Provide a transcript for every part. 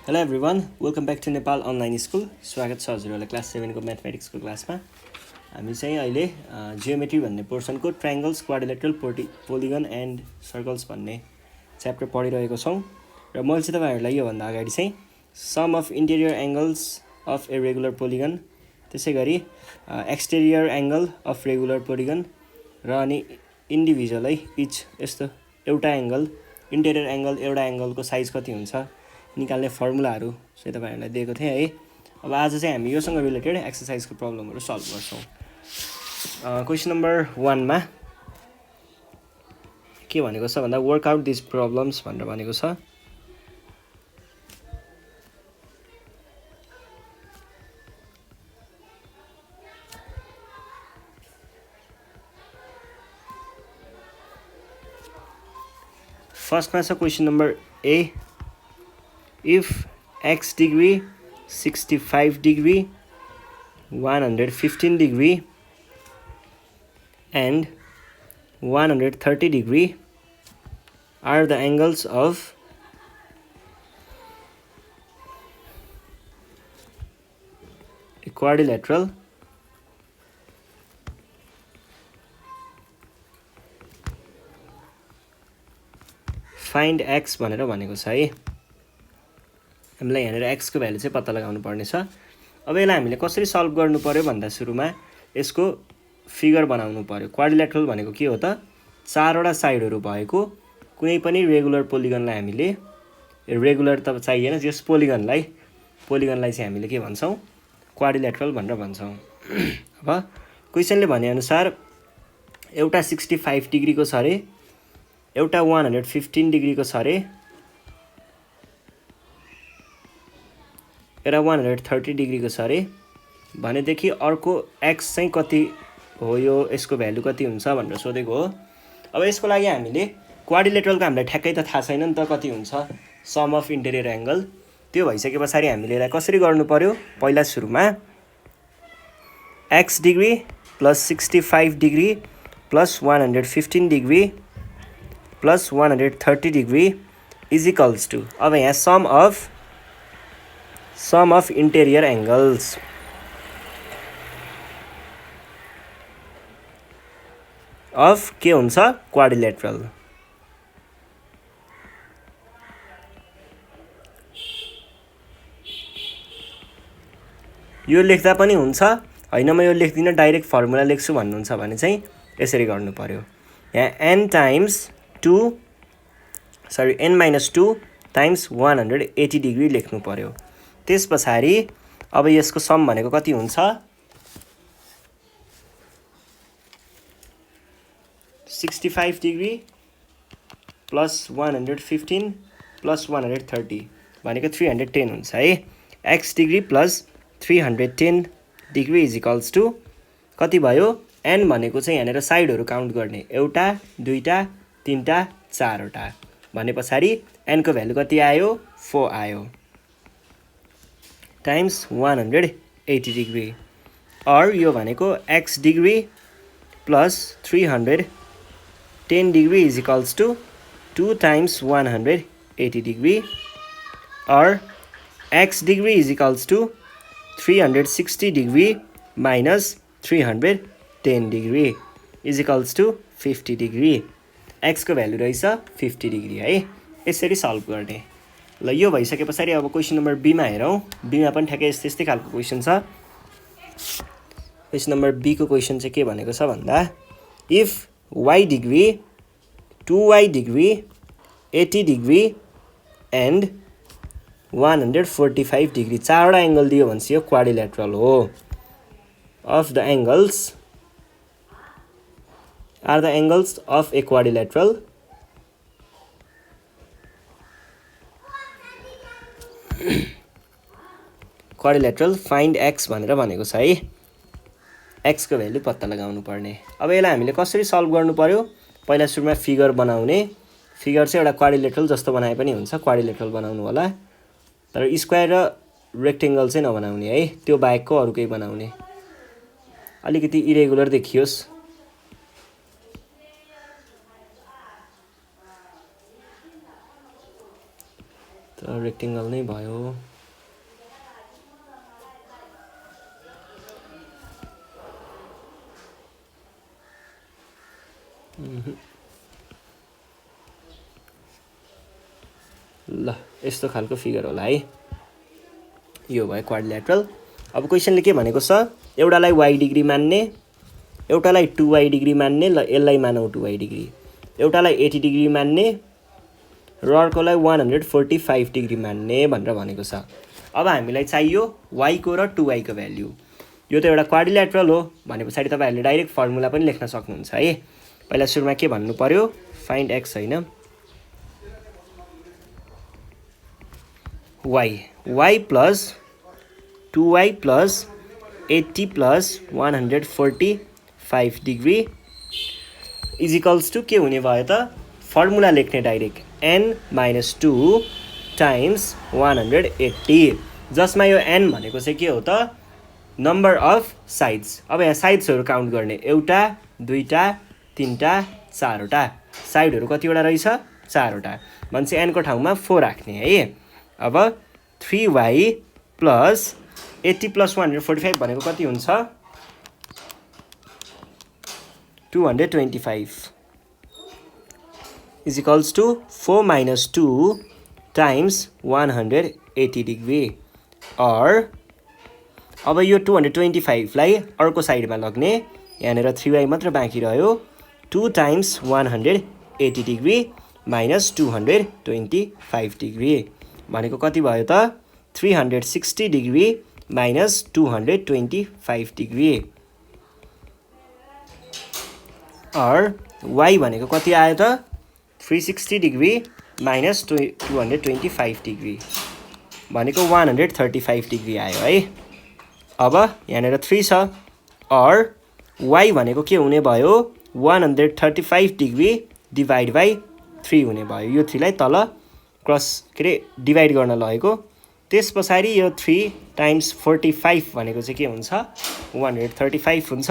Hello everyone, welcome back to Nepal Online School. स्वागत छ हजुरहरुलाई class 7 को म्याथमेटिक्सको क्लासमा। हामी चाहिँ अहिले जियोमेट्री भन्ने पोर्सनको triangles, quadrilateral, polygon and circles भन्ने च्याप्टर पढिरहेको छौं र मैले चाहिँ तपाईहरुलाई यो भन्दा अगाडि चाहिँ sum of interior angles of a regular polygon, त्यसैगरी exterior angle of regular polygon र अनि इन्डिभिजुअलै इच यस्तो एउटा एंगल इन्टेरियर एंगल एउटा एंगलको साइज कति हुन्छ निकाल्ने फर्मुलाहरु चाहिँ तपाईहरुलाई दिएको थिए है। अब आज चाहिँ हामी योसँग रिलेटेड एक्सरसाइजको प्रब्लमहरु सल्भ गर्छौं। क्वेशन नम्बर 1 मा के भनेको छ भन्दा वर्क आउट दिस प्रब्लम्स भनेर भनेको छ। फर्स्टमा छ question number A, if x degree, 65 degree, 115 degree and 130 degree are the angles of a quadrilateral find x भनेर भनेको छ है। हामीलाई यहाँनिर x को भ्यालु चाहिँ पत्ता लगाउनु पर्ने छ। अब यसलाई हामीले कसरी सल्भ गर्नु पर्यो भन्दा सुरुमा यसको फिगर बनाउनु पर्यो। क्वाड्रिलेटरल भनेको के हो त? चारवटा साइडहरु भएको कुनै पनि रेगुलर पोलिगनलाई हामीले रेगुलर त चाहिएन, जस पोलिगनलाई चाहिँ हामीले के भन्छौं? क्वाड्रिलेटरल भनेर भन्छौं। अब क्वेशनले भने अनुसार एउटा 65 डिग्री को छ रे, एउटा 115 डिग्री को छ रे, एउटा 130 डिग्री को छ रे भनेदेखि अर्को x चाहिँ कति हो, यो यसको भ्यालु कति हुन्छ भनेर सोधेको हो। अब यसको लागि हामीले क्वाड्रिलेटरलको हामीलाई ठ्याक्कै त थाहा छैन नि त कति हुन्छ सम अफ इन्टेरियर एंगल। त्यो भइसकेपछि हामीले यसलाई कसरी गर्नु पर्यो? पहिला सुरुमा x degree plus 65 degree plus 115 degree plus 130 degree is equals to, अब यहाँ sum of interior angles of के हुन्छ? क्वाड्रिलेटरल। यो लेख्दा पनि हुन्छ, हैन म यो लेख्दिन डाइरेक्ट फर्मुला लेख्छु भन्नुहुन्छ भने चाहिँ यसरी गर्नु पर्यो। यहाँ n minus 2 times 180 डिग्री लेख्नु पर्यो। त्यसपछि अब यसको सम भनेको कति हुन्छ? 65 डिग्री प्लस 115 प्लस 130 भनेको 310 हुन्छ है। x degree plus 310 degree is equals to कति भयो? n भनेको चाहिँ यहाँनिर साइडहरु काउन्ट गर्ने, एउटा दुईटा तीनटा चारवटा भनेपछि n को भ्यालु कति आयो? 4 आयो टाइम्स 180 डिग्री, और यो भनेको x degree plus 310 degree is equals to 2 times 180 degree, और x degree is equals to 360 degree minus 310 degree is equals to 50 degree. x को भ्यालु रहेछ 50 डिग्री है। यसरी सल्भ गर्ने। ल यो भइसकेपछि अब क्वेशन नम्बर B मा हेरौं। B मा पनि ठ्याक्कै यस्तै खालको क्वेशन छ। क्वेशन नम्बर B को क्वेशन चाहिँ के भनेको छ भन्दा if y degree 2y degree 80 degree and 145 degree चारवटा एंगल दियो भने यो क्वाड्रिलेटरल हो। Of the angles are the angles of a quadrilateral quadrilateral find x भनेर भनेको छ है। x को भ्यालु पत्ता लगाउनु पर्ने। अब यसलाई हामीले कसरी सल्भ गर्नु पर्यो? पहिला सुरुमा फिगर बनाउने। फिगर चाहिँ एउटा क्वाड्रिलेटरल जस्तो बनाए पनि हुन्छ, क्वाड्रिलेटरल बनाउनु होला, तर स्क्वायर र रेक्टेंगल चाहिँ नबनाउने है, त्यो बाहेकको अरु केही बनाउने। अलिकति इरेगुलर देखियोस्। त रेक्टेङ्गल नै भयो। ल यस्तो खालको फिगर होला है। यो भयो क्वाड्रिल्याटरल। अब क्वेसनले के भनेको छ, एउटालाई y डिग्री मान्ने, एउटालाई 2y डिग्री मान्ने, ल यसलाई मानौ 2y डिग्री, एउटालाई 80 डिग्री मान्ने र अर्कोलाई 145 डिग्री मान्ने भनेर भनेको छ। अब हामीलाई चाहियो y को र 2y को भ्याल्यु। यो त एउटा क्वाड्रिल्याटरल हो भने पछाडि तपाईहरुले डाइरेक्ट फर्मुला पनि लेख्न सक्नुहुन्छ है। पहिला सुरुमा के भन्नु पर्यो, फाइन्ड x हैन, y plus 2y plus 80 plus 145 degree is equals to के हुने भयो त, फर्मुला लेख्ने डाइरेक्ट n माइनस 2 टाइम्स 180, जसमा यो n भनेको चाहिँ के हो त, नम्बर अफ साइड्स। अब यहाँ साइड्सहरू काउन्ट गर्ने, एउटा दुईटा तीनटा चारवटा, साइडहरू कतिवटा रहेछ, चारवटा, भनेपछि n को ठाउँमा 4 राख्ने है। अब 3y प्लस 80 प्लस 145 भनेको कति हुन्छ, 225 is equals to 4 minus 2 times 180 degree. और अब यो 225 लाई अर्को साइडमा लग्ने, यहाँनिर 3y मात्र बाँकी रह्यो, 2 टाइम्स 180 डिग्री माइनस 225 डिग्री भनेको कति भयो त, 360 डिग्री माइनस 225 डिग्री। और y भनेको कति आयो त, 360 डिग्री माइनस 225 डिग्री भनेको 135 डिग्री आयो है। अब यहाँनिर 3 छ, और y भनेको के हुने भयो, 135 डिग्री डिभाइड बाई 3 हुने भयो। यो 3 लाई तल क्रस के अरे डिभाइड गर्न लगेको, त्यस पछाडि यो 3 टाइम्स 45 भनेको चाहिँ के हुन्छ, 135 हुन्छ।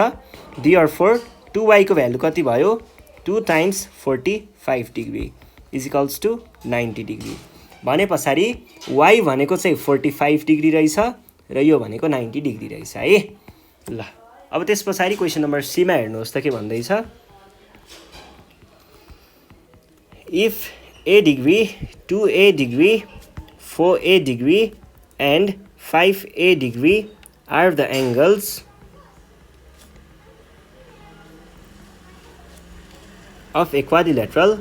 देयरफोर 2y को भ्यालु कति भयो, 2 times 45 degree is equals to 90 degree भने पछाडि y भनेको चाहिँ 45 डिग्री रहेछ र यो भनेको 90 डिग्री रहेछ है। ल अब त्यस पछाडि क्वेसन नम्बर सी मा हेर्नुहोस् त के भन्दैछ, if a degree 2a degree 4a degree and 5a degree are the angles of a quadrilateral,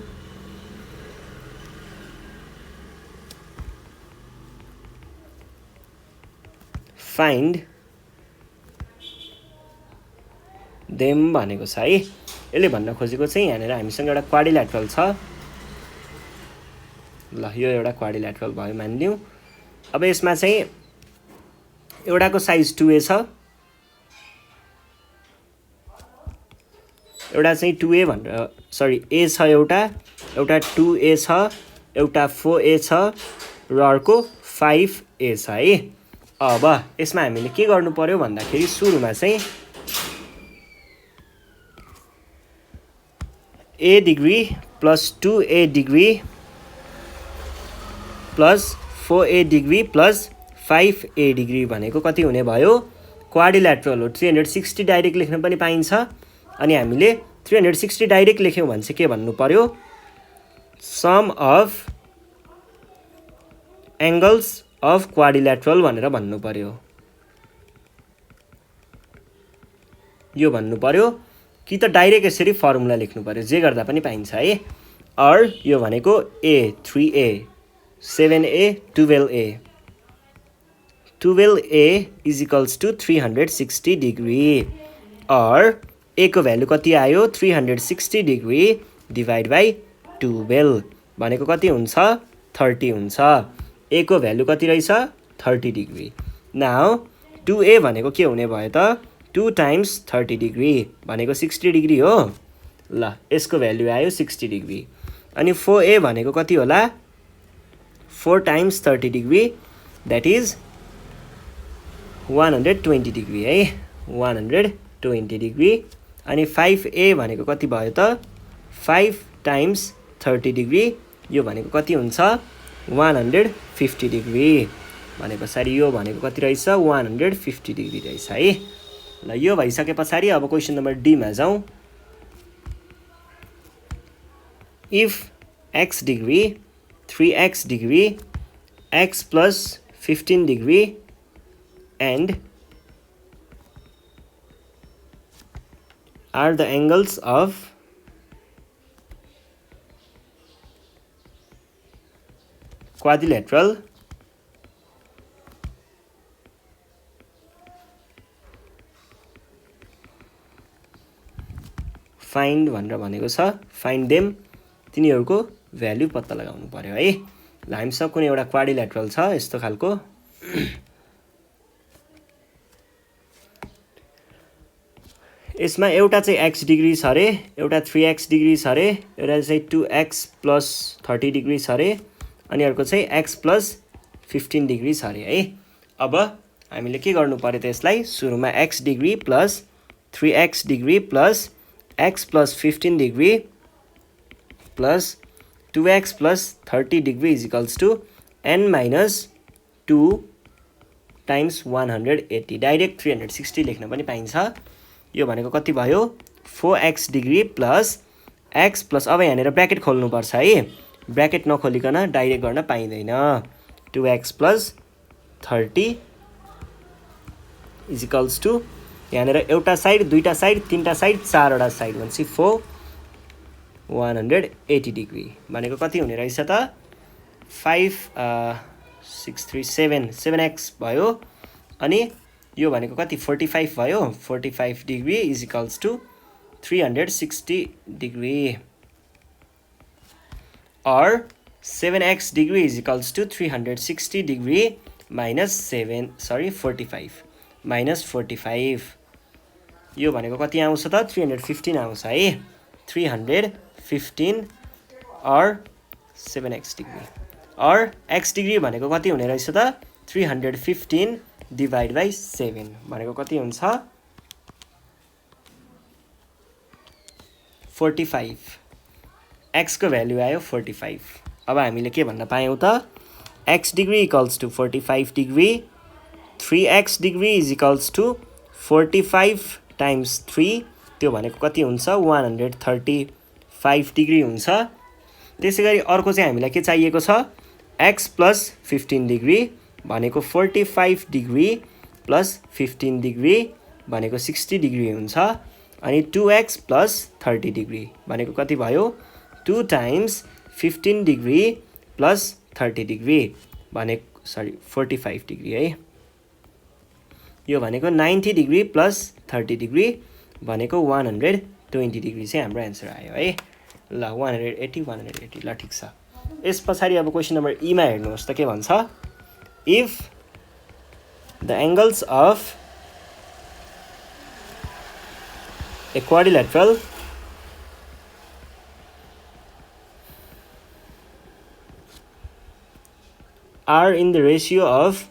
find them भनेको छ है। यसले भन्न खोजेको चाहिँ यहाँनिर हामीसँग एउटा क्वाड्रिल्याटरल छ। ल यो एउटा क्वाड्रिल्याटरल भयो मानिलिउँ। अब यसमा चाहिँ एउटाको साइज 2a छ, एउटा चाहिँ 2a भनेर सरी a छ, एउटा 2a छ, एउटा 4a छ र अर्को 5a छ है। अब यसमा हामीले के गर्नु पर्यो भन्दाखेरि सुरुमा चाहिँ a degree plus 2a degree plus 4a degree plus 5a degree भनेको कति हुने भयो, क्वाड्रिल्याटरल हो। 360 डाइरेक्ट लेख्न पनि पाइन्छ, अनि हामीले 360 डाइरेक्ट लेख्यौँ भने चाहिँ के भन्नु पर्यो, सम अफ एङ्गल्स अफ क्वाड्रिल्याटरल भनेर भन्नु पर्यो। यो भन्नु पर्यो कि त डाइरेक्ट यसरी फर्मुला लेख्नु पर्यो, जे गर्दा पनि पाइन्छ है। और यो भनेको a 3a 7a 12a 12a is equals to 360 degree. और a को भ्यालु कति आयो, 360 डिग्री डिभाइड बाई 12 भनेको कति हुन्छ, 30 हुन्छ। a को भ्यालु कति रहेछ, 30 डिग्री। नाउ 2a भनेको के हुने भयो त, 2 टाइम्स 30 डिग्री भनेको 60 डिग्री हो। ल यसको भ्यालु आयो 60 डिग्री। अनि 4a भनेको कति होला, 4 times 30 degree that is 120 degree है, 120 डिग्री। अनि 5a भनेको कति भयो त, 5 टाइम्स 30 डिग्री, यो भनेको कति हुन्छ, 150 डिग्री भने पछाडि यो भनेको कति रहेछ 150 डिग्री रहेछ है। ल यो भइसके पछाडि अब क्वेसन नम्बर डी मा जाउँ। If x degree 3x degree x plus 15 degree and are the angles of quadrilateral find भनेर भनेको छ। find them तिनीहरुको भ्यालु पत्ता लगाउनु पर्यो है। ल हामीसँग कुनै एउटा क्वाड्रिलेटरल छ यस्तो खालको। यसमा एउटा चाहिँ x डिग्री छ रे, एउटा 3x डिग्री छ रे, एउटा चाहिँ 2x plus 30 डिग्री छ रे, अनि अर्को चाहिँ x plus 15 डिग्री छ रे है। अब हामीले के गर्नु पर्यो त यसलाई सुरुमा x degree plus 3x degree plus x plus 15 degree plus 2x plus 30 degree is equals to n minus 2 times 180 direct 360 लेख्न पनि पाइन्छ। यो भनेको कति भयो 4x degree plus x plus अब यहाँनिर ब्र्याकेट खोल्नु पर्छ है। ब्र्याकेट नखोलिकन डाइरेक्ट गर्न पाइदैन। 2x plus 30 is equals to यहाँनिर एउटा साइड दुईटा साइड तीनटा साइड चारवटा साइड भनेपछि 180 डिग्री भनेको कति हुने रहेछ त 5 6 3 7 7x भयो अनि यो भनेको कति 45 भयो 45 degree is equals to 360 degree or 7x degree is equals to 360 degree minus 45 minus 45 यो भनेको कति आउँछ त 315 आउँछ है 315 or 7x degree or x degree भनेको कति हुने रहेछ त 315 divide by 7 भनेको कति हुन्छ 45 x को भ्यालु आयो 45 अब हामीले के भन्न पायौं त x degree equals to 45 degree 3x degree is equals to 45 times 3 त्यो भनेको कति हुन्छ 135 डिग्री हुन्छ। त्यसैगरी अर्को चाहिँ हामीलाई के चाहिएको छ x plus 15 डिग्री भनेको 45 डिग्री plus 15 डिग्री भनेको 60 डिग्री हुन्छ अनि 2x plus 30 डिग्री भनेको कति भयो 2 times 15 डिग्री plus 30 डिग्री भनेको 45 डिग्री है। यो भनेको 90 डिग्री plus 30 डिग्री भनेको 120 डिग्री चाहिँ हाम्रो आन्सर आयो है। ल 180 ल ठिक छ। यस पछाडि अब क्वेशन नम्बर ई मा हेर्नुहोस् त के भन्छ if the angles of a quadrilateral are in the ratio of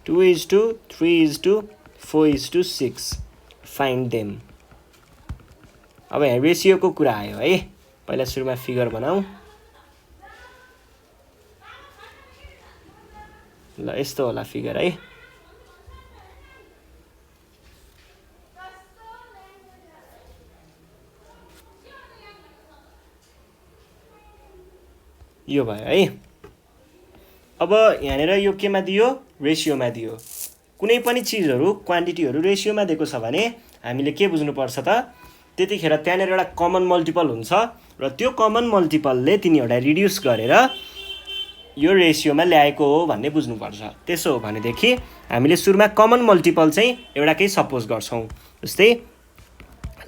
2:3:4:6 find them अब यहाँ रेशियो को कुरा आयो है। पहिला सुरुमा फिगर बनाऊ। ल यस्तो होला फिगर है। यो भयो है। अब यहाँनिर यो केमा दियो रेशियोमा दियो। कुनै पनि चीजहरु क्वान्टिटीहरु रेशियोमा दिएको छ भने हामीले के बुझ्नु पर्छ त त्यतिखेर त्यहाँनिर एउटा कमन मल्टिपल हुन्छ र त्यो कमन मल्टिपलले तिनीहरुलाई रिड्युस गरेर यो रेशियोमा ल्याएको हो भन्ने बुझ्नु पर्छ। त्यसो हो भनेदेखि हामीले सुरुमा कमन मल्टिपल चाहिँ एउटा केही सपोज गर्छौं। जस्तै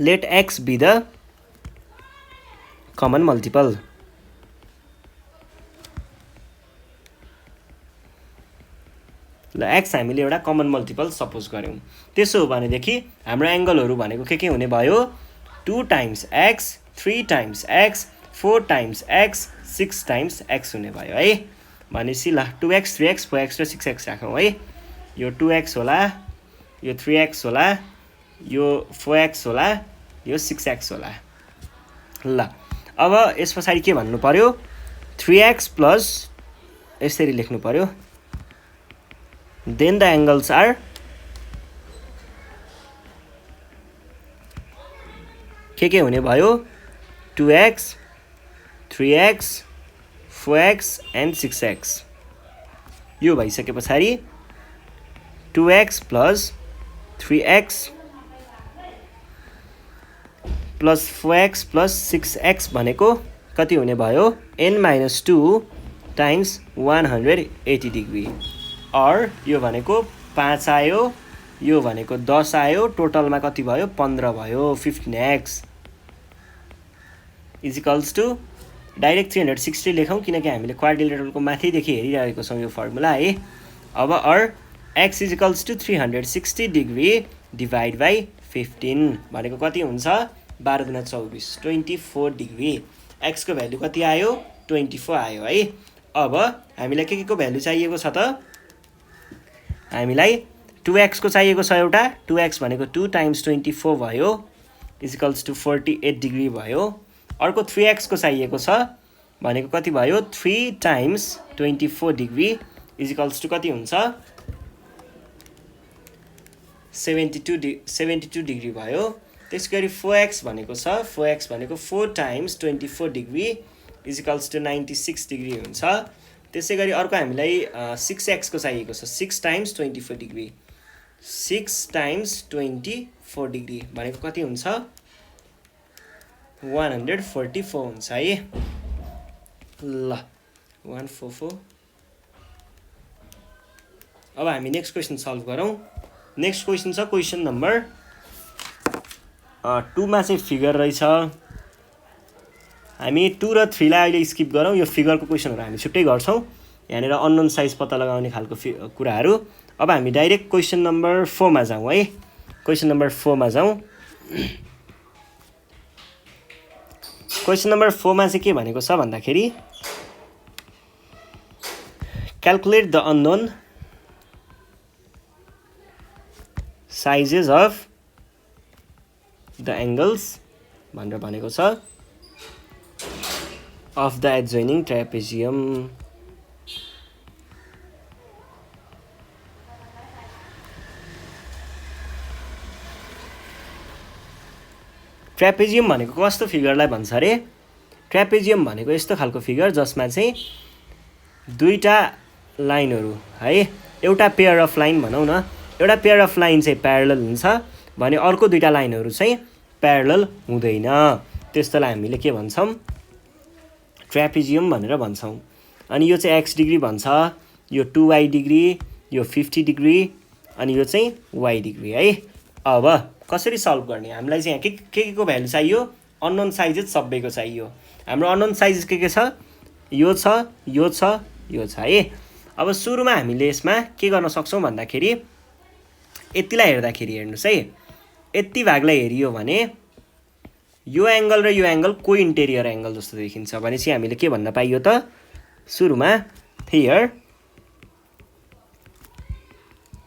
let x be the common multiple. ल x हामीले एउटा कमन मल्टिपल सपोज गर्यौं। त्यसो हो भनेदेखि हाम्रो एंगलहरु भनेको के हुने भयो 2 times x 3 times x 4 times x 6 times x हुने भयो है। भनेपछि ल 2x 3x 4x र 6x राखौं है। यो 2x होला, यो 3x होला, यो 4x होला, यो 6x होला। ल अब यस पछाडि के भन्नु पर्यो 3x प्लस यसरी लेख्नु पर्यो देन द एंगल्स आर के हुने भयो 2x 3x 4x and 6x यो भइसके पछाडि 2x plus 3x plus 4x plus 6x भनेको कति हुने भयो n minus 2 times 180 degree और यो भनेको 5 आयो यो भनेको 10 आयो टोटलमा कति भयो 15 भयो 15x is equals to direct 360 लेखौं किनकि हामीले क्वाड्रिलेटरलको माथिदेखि हेरिरहेको छौं यो फर्मुला है अब और x is equals to 360 degree divide by 15 भनेको कति हुन्छ 12 गुणा 24 24 डिग्री x को भ्यालु कति आयो 24 आयो है अब हामीलाई के को भ्यालु चाहिएको छ त हामीलाई 2x को चाहिएको छ एउटा 2x भनेको 2 times 24 भयो is equals to 48 डिग्री भयो अर्को 3x को चाहिएको छ भनेको कति भयो 3 times 24 degree is equals to कति हुन्छ 72 डिग्री भयो त्यसैगरी 4x भनेको छ 4x भनेको 4 times 24 degree is equals to 96 degree हुन्छ त्यसैगरी अर्को हामीलाई 6x को चाहिएको छ 6 times 24 डिग्री 6 times 24 डिग्री भनेको कति हुन्छ 144 हुन्छ है ल 144 अब हामी नेक्स्ट क्वेशन सल्भ गरौँ नेक्स्ट क्वेशन छ क्वेशन नम्बर 2 मा चाहिँ फिगर रहेछ हामी 2 र 3 लाई अहिले स्किप गरौँ यो फिगरको क्वेशनहरु हामी छुट्टै गर्छौं यहाँनेर अननोन साइज पत्ता लगाउने खालको कुराहरु अब हामी डाइरेक्ट क्वेशन नम्बर 4 मा जाउँ है क्वेशन नम्बर 4 मा जाउँ क्वेशन नम्बर 4 मा चाहिँ के भनेको छ भन्दाखेरि calculate the unknown sizes of the angles भनेर भनेको छ of the adjoining trapezium ट्र्यापेजियम भनेको कस्तो फिगरलाई भन्छ रे ट्र्यापेजियम भनेको यस्तो खालको फिगर जसमा चाहिँ दुईटा लाइनहरु है एउटा पेयर अफ लाइन भनौं न एउटा पेयर अफ लाइन चाहिँ प्यारलल हुन्छ भने अर्को दुईटा लाइनहरु चाहिँ प्यारलल हुँदैन त्यस्तोलाई हामीले के भन्छौं ट्र्यापेजियम भनेर भन्छौं अनि यो चाहिँ x डिग्री भन्छ यो 2y डिग्री यो 50 डिग्री अनि यो चाहिँ y डिग्री है अब कसरी सल्भ गर्ने हामीलाई चाहिँ यहाँ के को भ्यालु चाहियो अननोन साइजेस सबैको चाहियो हाम्रो अननोन साइजेस के छ यो छ यो छ यो छ है अब सुरुमा हामीले यसमा के गर्न सक्छौं भन्दाखेरि यतिलाई हेर्दाखेरि हेर्नुस् है यति भागलाई हेरियो भने यो एंगल र यो एंगल को इन्टेरियर एंगल जस्तो देखिन्छ भनेपछि हामीले के भन्न पाइयो त सुरुमा here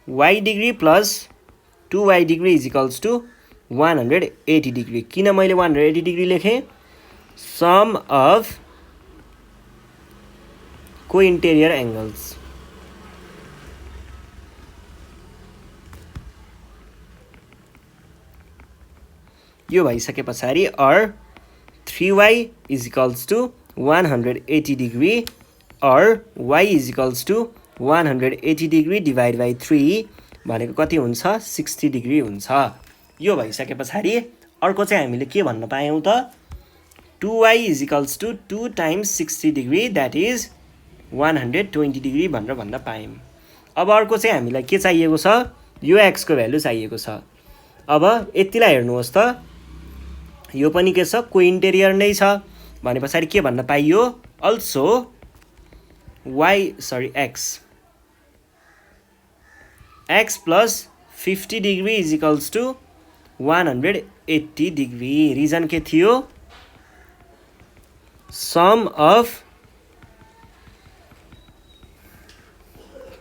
y degree plus 2y degree is equals to 180 degree किन मैले 180 डिग्री लेखे सम अफ को इन्टेरियर एंगल्स यो भइसके पछाडी और 3y is equals to 180 degree और y is equals to 180 degree divide by 3 भनेको कति हुन्छ 60 डिग्री हुन्छ यो भइसके पछाडी अर्को चाहिँ हामीले के भन्न पायौं त 2y is equals to 2 times 60 degree that is 120 degree भनेर भन्न पायौं अब अर्को चाहिँ हामीलाई के चाहिएको छ यो x को भ्यालु चाहिएको छ अब यतिलाई हेर्नुहोस् त यो पनि के छ को इन्टेरियर नै छ भने पछाडी के भन्न पाइयो also x plus 50 degree is equals to 180 degree reason के थियो सम अफ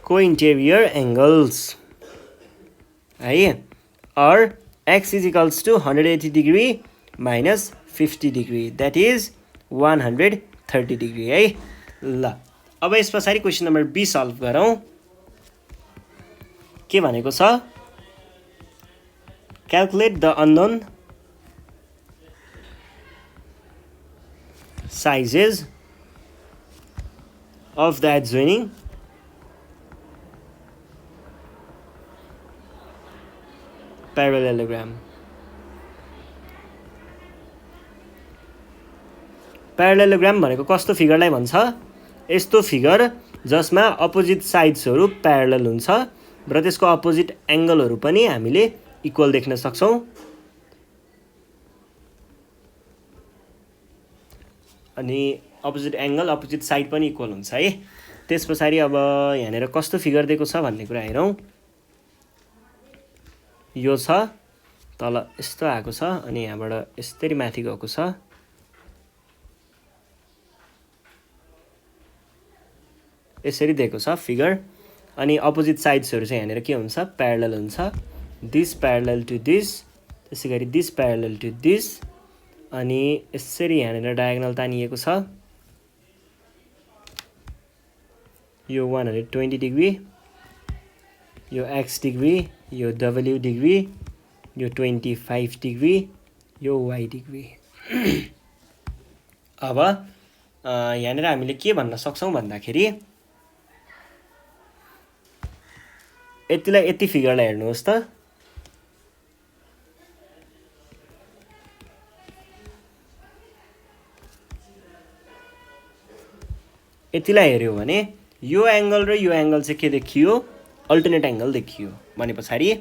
को इन्टेरियर एंगल्स है और x is equals to 180 degree minus 50 degree that is 130 degree है। ल अब यस पछाडि क्वेसन नम्बर बी सल्भ गरौँ। के भनेको छ calculate the unknown sizes of the adjoining parallelogram. प्यारालेलोग्राम भनेको कस्तो फिगरलाई भन्छ? यस्तो फिगर जसमा अपोजिट साइड्सहरू प्यारलल हुन्छ र त्यसको अपोजिट एंगलहरू पनि हामीले इक्वल देख्न सक्छौं। अनि अपोजिट एंगल अपोजिट साइड पनि इक्वल हुन्छ है। त्यसपछि अब यहाँनेर कस्तो फिगर दिएको छ भन्ने कुरा हेरौं। यो छ तल यस्तो आएको छ अनि यहाँबाट यसरी माथि गएको छ। यसरी दिएको छ फिगर अनि अपोजिट साइड्सहरु चाहिँ यहाँनेर के हुन्छ प्यारलल हुन्छ। दिस प्यारलल टु दिस, त्यसैगरी दिस प्यारलल टु दिस अनि यसरी यहाँनेर डायगोनल तानिएको छ। यो 120 डिग्री, यो x डिग्री, यो w डिग्री, यो 25 डिग्री, यो y डिग्री। अब यहाँनेर हामीले के भन्न सक्छौं भन्दाखेरि यति फिगरलाई हेर्नुहोस् त। यतिलाई हेर्यो भने यो एंगल र यो एंगल चाहिँ के देखियो अल्टरनेट एंगल देखियो भने पछाडी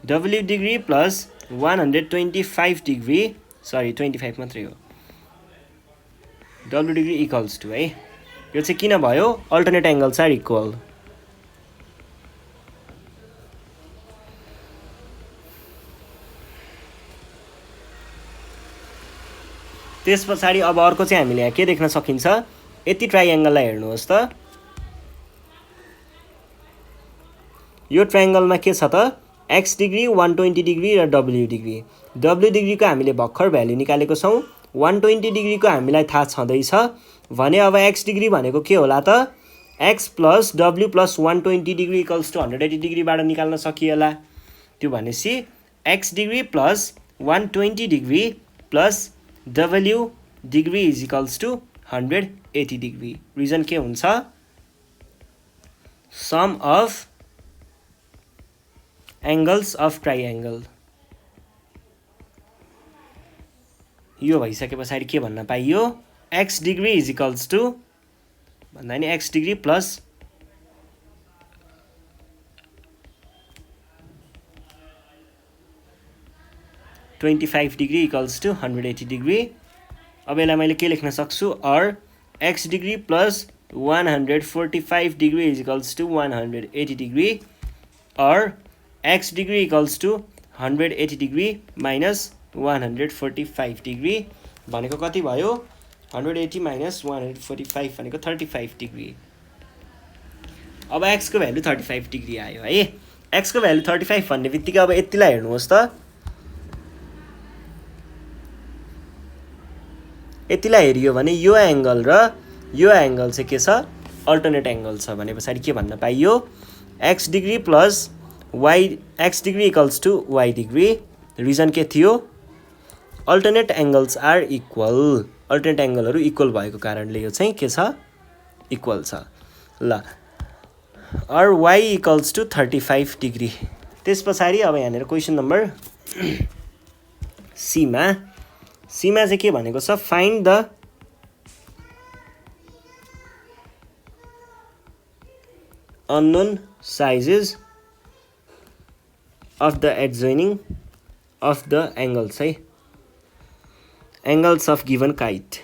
w degree plus 125 degree sorry 25 मात्रै हो w डिग्री इक्वल्स टु है। यो चाहिँ किन भयो अल्टरनेट एंगल्स आर इक्वल। त्यसपछि अब अर्को चाहिँ हामीले यहाँ के देख्न सकिन्छ यति ट्रायंगललाई हेर्नुहोस् त। यो ट्रायंगलमा के छ त x डिग्री 120 डिग्री र w डिग्री। w डिग्री को हामीले भर्खर भ्यालु निकालेको छौं। 120 डिग्री को हामीलाई थाहा छँदैछ भने अब x डिग्री भनेको के होला त x plus w plus 120 degree equals to 180 degree बाट निकाल्न सकिएला। त्यो भनेसी x degree plus 120 degree plus w degree is equals to 180 degree. Reason के हुन्छ sum of angles of triangle. यो भइसके पछाडी के भन्न पाइयो x degree is equals to भन्दा नि x degree plus 25 degree equals to 180 degree. अब यसलाई मैले के लेख्न सक्छु और x degree plus 145 degree is equals to 180 degree और x degree equals to 180 degree minus 145 degree भनेको कति भयो 180 माइनस 145 भनेको 35 डिग्री। अब x को भ्यालु 35 डिग्री आयो है। x को भ्यालु 35 भन्ने बित्तिकै अब यतिलाई हेर्नुहोस् त। यतिलाई हेरियो भने यो एंगल र यो एंगल चाहिँ के छ अल्टरनेट एंगल छ भने पछाडी के भन्न पाइयो x degree plus y x degree equals to y degree. Reason के थियो alternate angles are equal. Alternate एंगलहरु इक्वल भएको कारणले यो चाहिँ के छ इक्वल छ। ल और y इक्वल्स टु 35 डिग्री। त्यसपछि अब यहाँनेर क्वेशन नम्बर सी मा चाहिँ के भनेको छ find the unknown sizes of the adjoining of the angles है angles of given kite।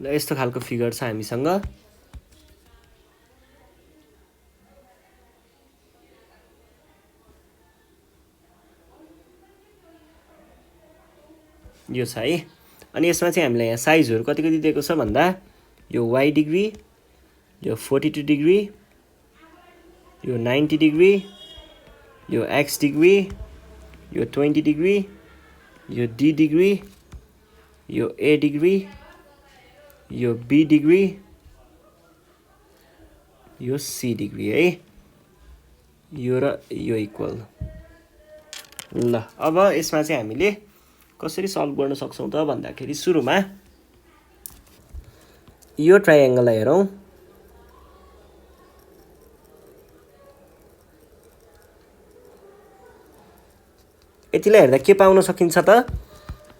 ल यस्तो खालको फिगर छ हामीसँग। यो छ है। अनि यसमा चाहिँ हामीलाई यहाँ साइजहरु कति कति दिएको छ भन्दा यो y डिग्री, यो 42 डिग्री, यो 90 डिग्री, यो x डिग्री, यो 20 डिग्री, यो d डिग्री, यो a डिग्री, यो b डिग्री, यो c डिग्री है। यो र यो इक्वल। ल अब यसमा चाहिँ हामीले कसरी सल्भ गर्न सक्छौं त भन्दाखेरि सुरुमा यो ट्रायंगललाई हेरौं। यतिलाई हेर्दा के पाउन सकिन्छ त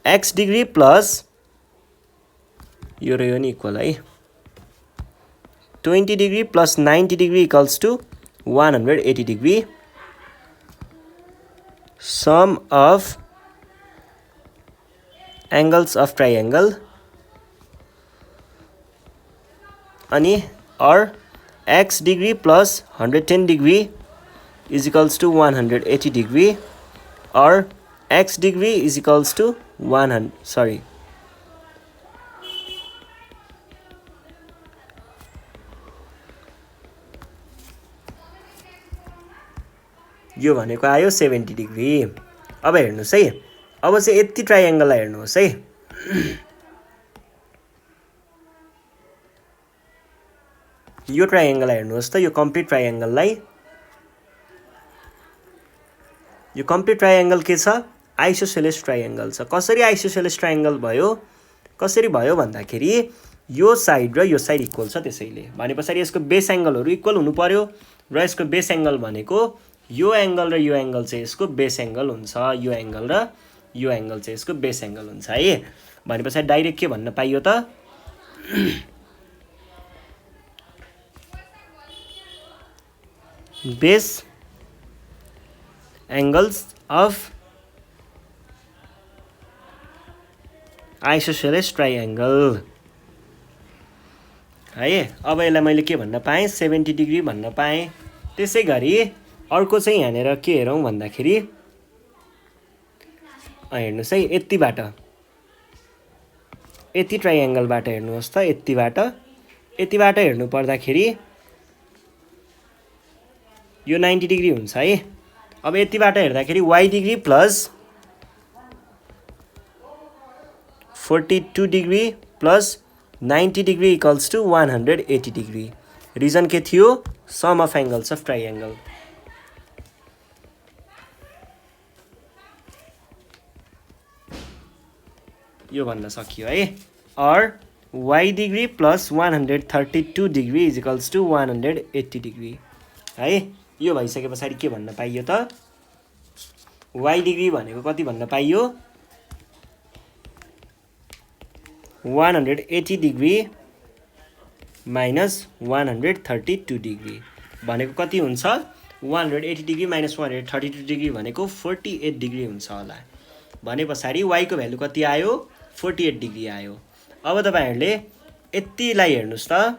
x डिग्री प्लस यो र यो नि इक्वल है। 20 degree plus 90 degree equals to 180 degree. Sum of angles of triangle अनि or x degree plus 110 degree is equals to 180 degree or x degree is equals to 100 यो भनेको आयो 70 डिग्री। अब हेर्नुस् है, अब चाहिँ यति ट्रायंगललाई हेर्नुस् है। यो ट्रायंगललाई हेर्नुस् त, यो कम्प्लिट ट्रायंगललाई। यो कम्प्लिट ट्रायंगल के छ? आइसोसेलेस ट्रायंगल छ। कसरी आइसोसेलेस ट्रायंगल भयो? कसरी भयो भन्दाखेरि यो साइड र यो साइड इक्वल छ, त्यसैले भनेपछि यसको बेस एंगलहरु इक्वल हुनु पर्यो र यसको बेस एंगल भनेको यो एंगल र यो एंगल चाहिँ यसको बेस एंगल हुन्छ। यो एंगल र यो एंगल चाहिँ यसको बेस एंगल हुन्छ है। भनेपछि डाइरेक्ट के भन्न पाइयो त base angles of isosceles triangle है। अब यसलाई मैले के भन्न पाएँ? 70 डिग्री भन्न पाएँ। त्यसैगरी अर्को चाहिँ यहाँनेर के हेरौं भन्दाखेरि हेर्नुस् है, यतिबाट यति ट्रायंगलबाट हेर्नुहोस् त, यतिबाट हेर्नु पर्दाखेरि यो 90 डिग्री हुन्छ है। अब यतिबाट हेर्दाखेरि y degree plus 42 degree plus 90 degree equals to 180 degree. Reason के थियो? Sum of angles of triangle. यो भन्न सकियो है। और y degree plus 132 degree is equals to 180 degree है। यो भइसके पछाडि के भन्न पाइयो त? y डिग्री भनेको कति भन्न पाइयो? 180 डिग्री माइनस 132 डिग्री भनेको कति हुन्छ? 180 डिग्री माइनस 132 डिग्री भनेको 48 डिग्री हुन्छ होला। भने पछाडि y को भ्यालु कति आयो? 48 डिग्री आयो। अब तपाईहरुले यतिलाई हेर्नुस् त,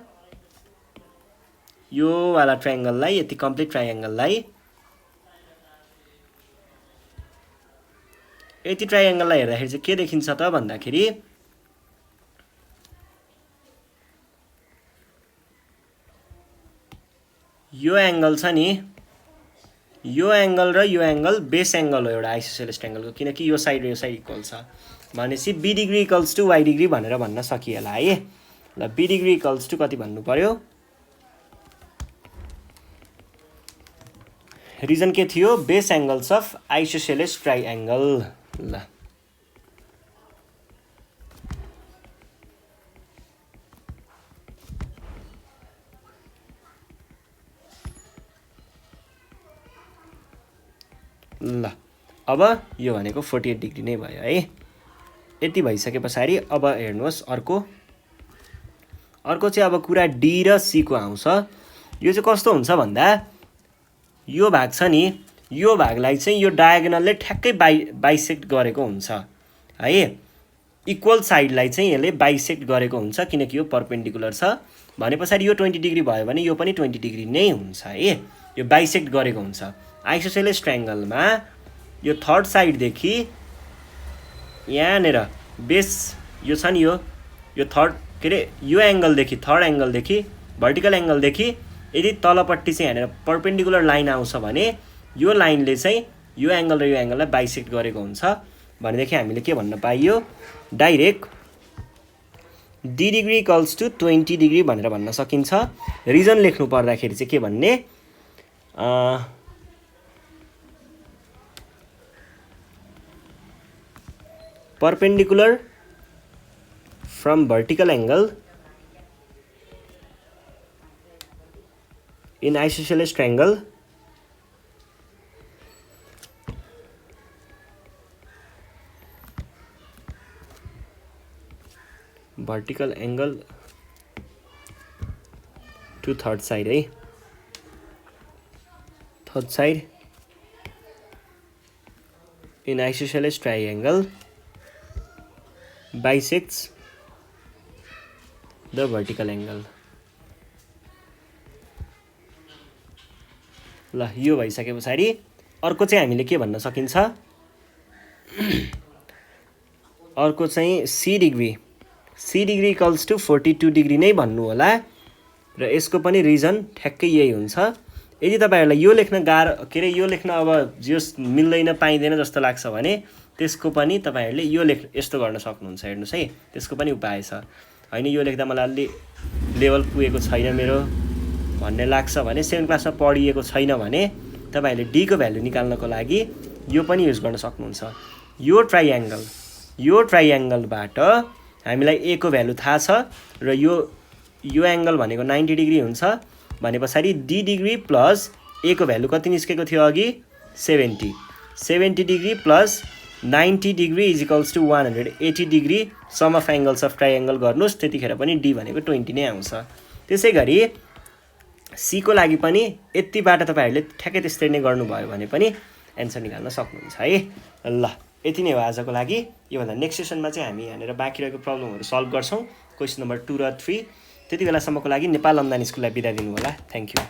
यो वाला ट्रायंगललाई, यति कम्प्लिट ट्रायंगललाई, यति ट्रायंगललाई हेर्दाखेरि चाहिँ के देखिन्छ त भन्दाखेरि यो एंगल छ नि, यो एंगल र यो एंगल बेस एंगल हो एउटा आइसोसेलेस ट्रायंगलको, किनकि यो साइड र यो साइड इक्वल छ। भनेपछि b degree equals to y degree भनेर भन्न सकिएला है। ल b डिग्री इक्वल्स टु कति भन्नु पर्यो? रिजन के थियो? Base angles of isosceles triangle. ल ल अब यो भनेको 48 डिग्री नै भयो है। यति भइसके पछाडि अब हेर्नुहोस् अर्को चाहिँ अब कुरा d र c को आउँछ। यो चाहिँ कस्तो हुन्छ भन्दा यो भाग छ नि, यो भागलाई चाहिँ यो डायगोनलले ठ्याक्कै बाइसेक्ट गरेको हुन्छ है। इक्वल साइडलाई चाहिँ यसले बाइसेक्ट गरेको हुन्छ किनकि यो परपेन्डिकुलर छ भने पछाडि यो 20 डिग्री भयो भने यो पनि 20 डिग्री नै हुन्छ है यो बाइसेक्ट गरेको हुन्छ आइसोसेलेस ट्रायंगलमा यो थर्ड साइडदेखि यहाँनेर बेस यो छ नि यो थर्ड के रे यो एंगलदेखि थर्ड एंगलदेखि भर्टिकल एंगलदेखि यदि तलपट्टि चाहिँ यहाँनेर परपेन्डिकुलर लाइन आउँछ भने यो लाइनले चाहिँ यो एंगल र यो एंगललाई बाइसेक्ट गरेको हुन्छ भनेदेखि हामीले के भन्न पाइयो direct d degree equals to 20 degree भनेर भन्न सकिन्छ रिजन लेख्नु पर्दाखेरि चाहिँ के भन्ने perpendicular from vertical angle in isosceles triangle vertical angle to third side third side in isosceles triangle bisects the vertical angle ल यो भइसकेपछि अर्को चाहिँ हामीले के भन्न सकिन्छ अर्को चाहिँ c degree equals to 42 degree नै भन्नु होला र यसको पनि रिजन ठ्याक्कै यही हुन्छ यदि तपाईहरुलाई यो लेख्न गाह्रो के रे यो लेख्न अब जस मिल्दैन पाइदैन जस्तो लाग्छ भने त्यसको पनि तपाईहरुले यो यस्तो गर्न सक्नुहुन्छ हेर्नुस् है त्यसको पनि उपाय छ हैन यो लेख्दा मलाई अलि लेभल पुगेको छैन मेरो भन्ने लाग्छ भने 7 क्लासमा पढिएको छैन भने तपाईहरुले d को भ्यालु निकाल्नको लागि यो पनि युज गर्न सक्नुहुन्छ यो ट्रायंगलबाट हामीलाई a को भ्यालु थाहा छ र यो एंगल भनेको 90 डिग्री हुन्छ भनेपछि d डिग्री प्लस a को भ्यालु कति निस्केको थियो अघि 70 degree plus 90 degree is equals to 180 degree sum of angles of triangle गर्नुस् त्यतिखेर पनि d भनेको 20 नै आउँछ त्यसैगरी c को लागि पनि यतिबाट तपाईहरुले ठ्याक्कै त्यस्तै नै गर्नुभयो भने पनि आन्सर निकाल्न सक्नुहुन्छ है ल यति नै हो आजको लागि यो भन्दा नेक्स्ट सेसनमा चाहिँ हामी यहाँनेर बाँकी रहेको प्रब्लमहरु सल्भ गर्छौं क्वेशन नम्बर 2 र 3 त्यति बेलासम्मको लागि नेपाल अनलाइन स्कुललाई बिदा दिनु होला थ्यांक यू